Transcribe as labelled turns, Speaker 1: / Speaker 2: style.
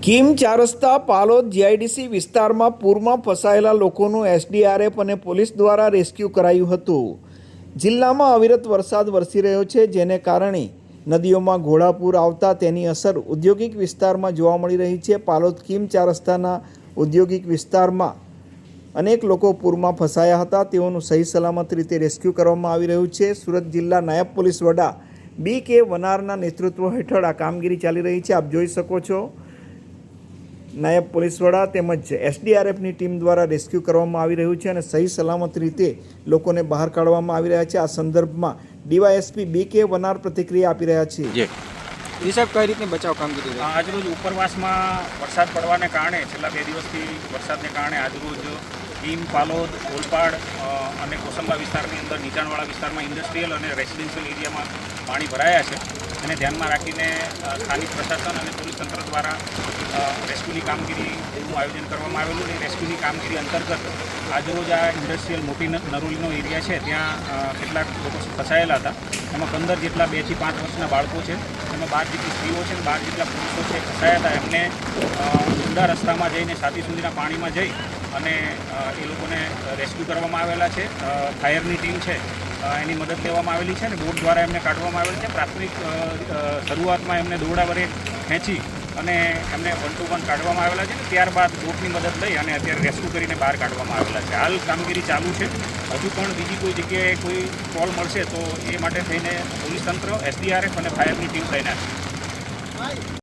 Speaker 1: Kim ચાર રસ્તા Palod GIDC વિસ્તારમાં પૂરમાં ફસાયેલા લોકોનું એસડીઆરએફ અને પોલીસ દ્વારા રેસ્ક્યુ કરાયું હતું। જિલ્લામાં અવિરત વરસાદ વરસી રહ્યો છે, જેને કારણે નદીઓમાં ઘોડાપૂર આવતા તેની અસર ઔદ્યોગિક વિસ્તારમાં જોવા મળી રહી છે। પાલોદ કિમ ચાર રસ્તાના ઔદ્યોગિક વિસ્તારમાં અનેક લોકો પૂરમાં ફસાયા હતા, તેઓનું સહી સલામત રીતે રેસ્ક્યુ કરવામાં આવી રહ્યું છે। સુરત જિલ્લા નાયબ પોલીસ વડા BK વનારના નેતૃત્વ હેઠળ આ કામગીરી ચાલી રહી છે। આપ જોઈ શકો છો, નાયબ પોલીસ વડા તેમજ એસડીઆરએફની ટીમ દ્વારા રેસ્ક્યુ કરવામાં આવી રહ્યું છે અને સહી સલામત રીતે લોકોને બહાર કાઢવામાં આવી રહ્યા છે। આ સંદર્ભમાં ડીવાયએસપી BK વનાર પ્રતિક્રિયા આપી રહ્યા છે।
Speaker 2: સાહેબ, કઈ રીતની બચાવ કામગીરી રહી?
Speaker 3: આજરોજ ઉપરવાસમાં વરસાદ પડવાને કારણે છેલ્લા 2 દિવસથી વરસાદને કારણે આજરોજ કિમ, પાલોદ, ઓલપાડ અને કોસંબા વિસ્તારની અંદર નીચાણવાળા વિસ્તારમાં ઇન્ડસ્ટ્રીયલ અને રેસિડેન્શિયલ એરિયામાં પાણી ભરાયા છે। અને ધ્યાનમાં રાખીને સ્થાનિક પ્રશાસન અને પોલીસ તંત્ર દ્વારા રેસ્ક્યુની કામગીરીનું આયોજન કરવામાં આવેલું છે। રેસ્ક્યુની કામગીરી અંતર્ગત આજરોજ આ ઇન્ડસ્ટ્રીયલ મોટી નરોલીનો એરિયા છે, ત્યાં કેટલાક લોકો ફસાયેલા હતા। એમાં 15 જેટલા 2 થી 5 વર્ષના બાળકો છે, એમાં 12 જેટલી સ્ત્રીઓ છે અને 12 જેટલા પુરુષો છે ફસાયા હતા। એમને ઊંડા રસ્તામાં જઈને છાતી સુધીના પાણીમાં જઈ અને એ લોકોને રેસ્ક્યુ કરવામાં આવેલા છે। ફાયરની ટીમ છે એની મદદ લેવામાં આવેલી છે અને બોટ દ્વારા એમને કાઢવામાં આવેલ છે। પ્રાથમિક શરૂઆતમાં એમને દોરડા વડે ખેંચી અને એમને 1 to 1 કાઢવામાં આવેલા છે। ત્યારબાદ બોટની મદદ લઈ અને અત્યારે રેસ્ક્યુ કરીને બહાર કાઢવામાં આવેલા છે। હાલ કામગીરી ચાલુ છે। હજુ પણ બીજી કોઈ જગ્યાએ કોઈ કોલ મળશે તો એ માટે થઈને પોલીસ તંત્ર, એસડીઆરએફ અને ફાયરની ટીમ તૈનાત છે।